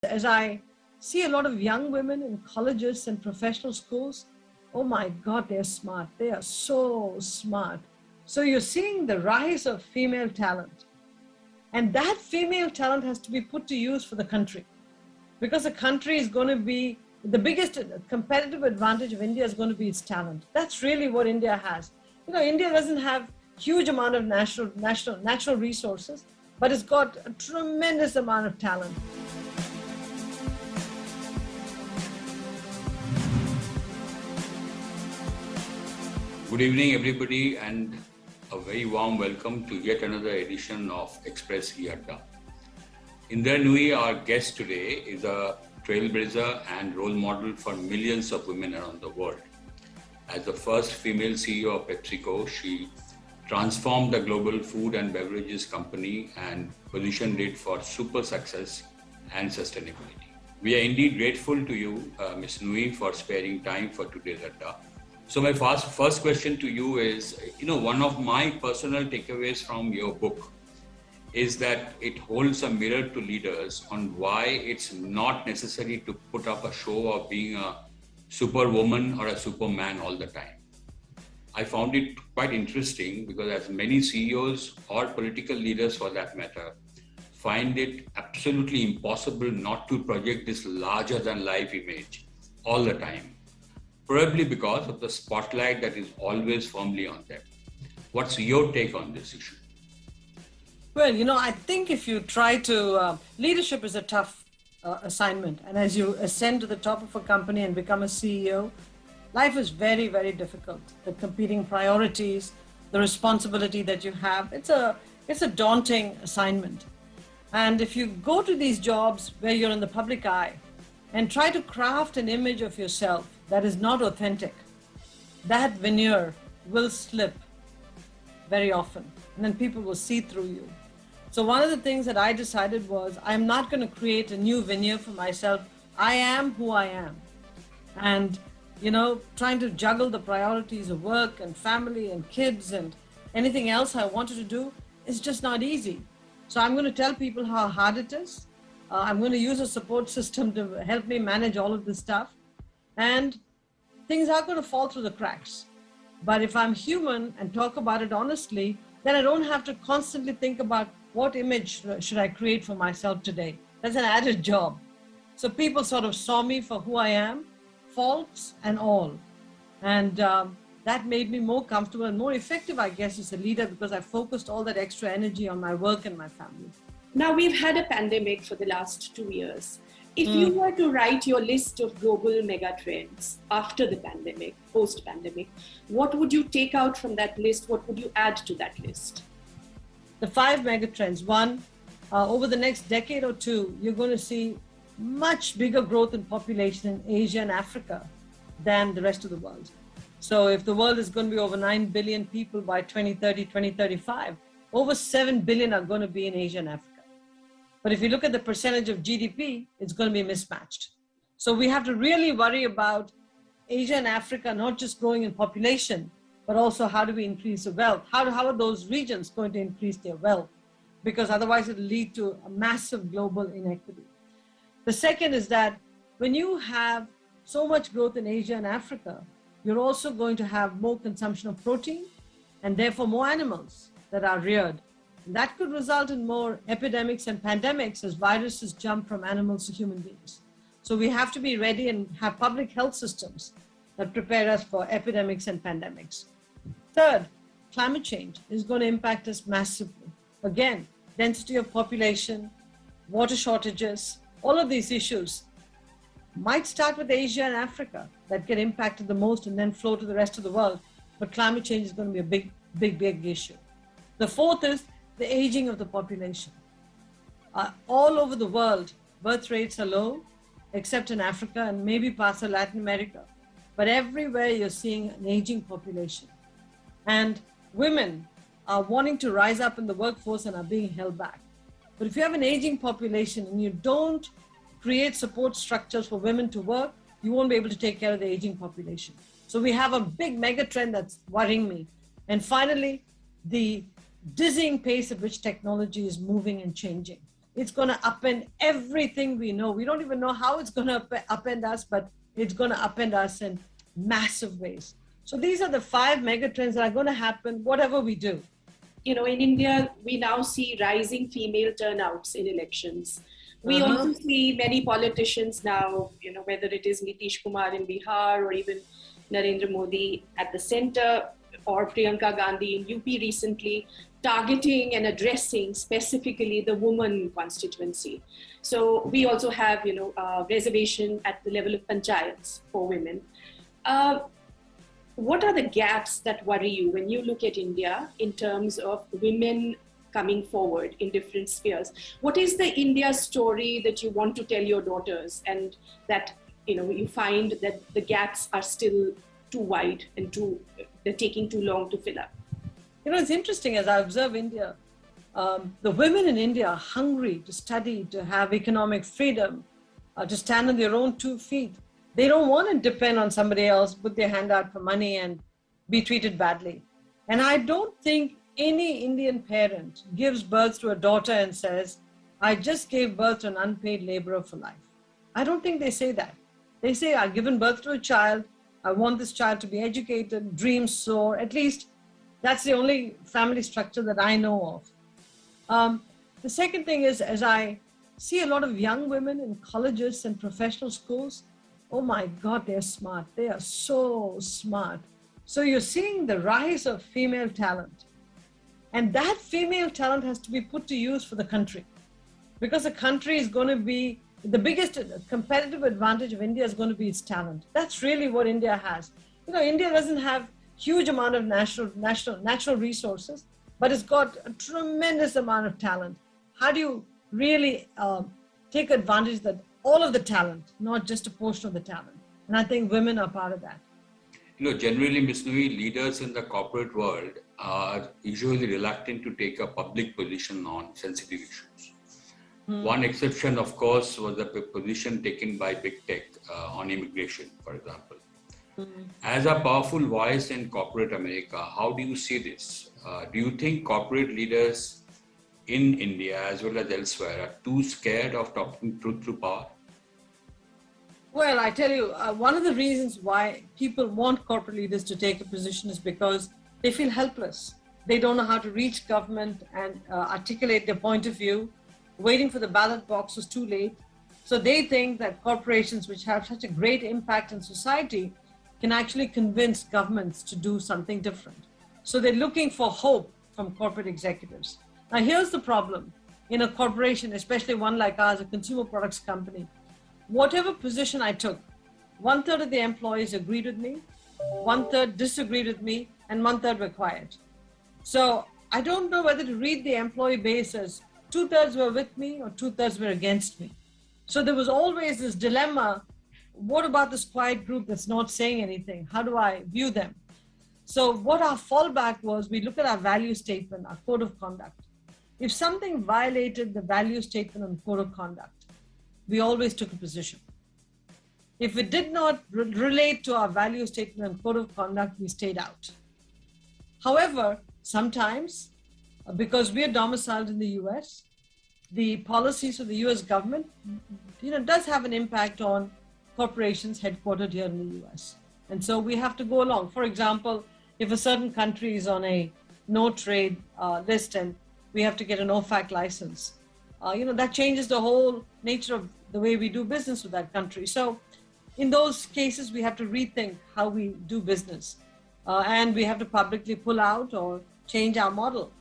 As I see a lot of young women in colleges and professional schools, oh my God, they're smart. They are so smart. So you're seeing the rise of female talent. And that female talent has to be put to use for the country, because the country is going to be the biggest competitive advantage of India is going to be its talent. That's really what India has. India doesn't have huge amount of natural resources, but it's got a tremendous amount of talent. Good evening, everybody, and a very warm welcome to yet another edition of Express Indra. Indra Nooyi, our guest today, is a trailblazer and role model for millions of women around the world. As the first female CEO of PepsiCo, she transformed the global food and beverages company and positioned it for super success and sustainability. We are indeed grateful to you, Ms. Nooyi, for sparing time for today's Adda. So my first question to you is, one of my personal takeaways from your book is that it holds a mirror to leaders on why it's not necessary to put up a show of being a superwoman or a superman all the time. I found it quite interesting because as many CEOs or political leaders for that matter find it absolutely impossible not to project this larger than life image all the time. Probably because of the spotlight that is always firmly on them. What's your take on this issue? Well, I think if you try to, leadership is a tough assignment. And as you ascend to the top of a company and become a CEO, life is very, very difficult. The competing priorities, the responsibility that you have, it's a daunting assignment. And if you go to these jobs where you're in the public eye and try to craft an image of yourself that is not authentic, that veneer will slip very often, and then people will see through you. So one of the things that I decided was I'm not going to create a new veneer for myself. I am who I am. And, trying to juggle the priorities of work and family and kids and anything else I wanted to do is just not easy. So I'm going to tell people how hard it is. I'm going to use a support system to help me manage all of this stuff. And things are going to fall through the cracks. But if I'm human and talk about it honestly, then I don't have to constantly think about what image should I create for myself today. That's an added job. So people sort of saw me for who I am, faults and all. And that made me more comfortable and more effective, I guess, as a leader, because I focused all that extra energy on my work and my family. Now, we've had a pandemic for the last 2 years. If you were to write your list of global mega trends after the pandemic, post-pandemic, what would you take out from that list? What would you add to that list? The 5 mega trends. One, over the next decade or two, you're going to see much bigger growth in population in Asia and Africa than the rest of the world. So if the world is going to be over 9 billion people by 2030, 2035, over 7 billion are going to be in Asia and Africa. But if you look at the percentage of GDP, it's going to be mismatched. So we have to really worry about Asia and Africa not just growing in population, but also how do we increase the wealth? How are those regions going to increase their wealth? Because otherwise it will lead to a massive global inequity. The second is that when you have so much growth in Asia and Africa, you're also going to have more consumption of protein and therefore more animals that are reared. That could result in more epidemics and pandemics as viruses jump from animals to human beings. So we have to be ready and have public health systems that prepare us for epidemics and pandemics. Third, climate change is going to impact us massively. Again, density of population, water shortages, all of these issues might start with Asia and Africa that get impacted the most and then flow to the rest of the world. But climate change is going to be a big issue. The fourth is the aging of the population. All over the world, birth rates are low, except in Africa and maybe parts of Latin America. But everywhere you're seeing an aging population. And women are wanting to rise up in the workforce and are being held back. But if you have an aging population and you don't create support structures for women to work, you won't be able to take care of the aging population. So we have a big mega trend that's worrying me. And finally, the dizzying pace at which technology is moving and changing. it's going to upend everything we know. We don't even know how it's going to upend us, but it's going to upend us in massive ways. So these are the 5 mega trends that are going to happen, whatever we do. In India, we now see rising female turnouts in elections. We also see many politicians now, whether it is Nitish Kumar in Bihar or even Narendra Modi at the center, or Priyanka Gandhi in UP recently, targeting and addressing specifically the woman constituency. So we also have, reservation at the level of panchayats for women. What are the gaps that worry you when you look at India in terms of women coming forward in different spheres? What is the India story that you want to tell your daughters, and that you find that the gaps are still too wide and they're taking too long to fill up? It's interesting as I observe India, the women in India are hungry to study, to have economic freedom, to stand on their own 2 feet. They don't want to depend on somebody else, put their hand out for money and be treated badly. And I don't think any Indian parent gives birth to a daughter and says, I just gave birth to an unpaid laborer for life. I don't think they say that. They say, I've given birth to a child. I want this child to be educated, dreams soar. At least that's the only family structure that I know of. The second thing is, as I see a lot of young women in colleges and professional schools, oh my God, they're smart. They are so smart. So you're seeing the rise of female talent. And that female talent has to be put to use for the country. Because the country is going to be, the biggest competitive advantage of India is going to be its talent. That's really what India has. India doesn't have huge amount of natural resources, but it's got a tremendous amount of talent. How do you really take advantage that all of the talent, not just a portion of the talent? And I think women are part of that. Generally, Ms. Nooyi, leaders in the corporate world are usually reluctant to take a public position on sensitive issues. One exception, of course, was the position taken by big tech on immigration, for example. As a powerful voice in corporate America, how do you see this? Do you think corporate leaders in India as well as elsewhere are too scared of talking truth to power? Well, I tell you, one of the reasons why people want corporate leaders to take a position is because they feel helpless. They don't know how to reach government and articulate their point of view. Waiting for the ballot box was too late. So they think that corporations, which have such a great impact in society, can actually convince governments to do something different. So they're looking for hope from corporate executives. Now, here's the problem. In a corporation, especially one like ours, a consumer products company, whatever position I took, 1/3 of the employees agreed with me, 1/3 disagreed with me, and 1/3 were quiet. So I don't know whether to read the employee base as 2/3 were with me or 2/3 were against me. So there was always this dilemma. What about this quiet group that's not saying anything? How do I view them? So what our fallback was, we look at our value statement, our code of conduct. If something violated the value statement and code of conduct, we always took a position. If it did not relate to our value statement and code of conduct, we stayed out. However, sometimes, because we are domiciled in the US, the policies of the US government, does have an impact on corporations headquartered here in the US. And so we have to go along. For example, if a certain country is on a no trade list and we have to get an OFAC license, that changes the whole nature of the way we do business with that country. So in those cases, we have to rethink how we do business. And we have to publicly pull out or change our model.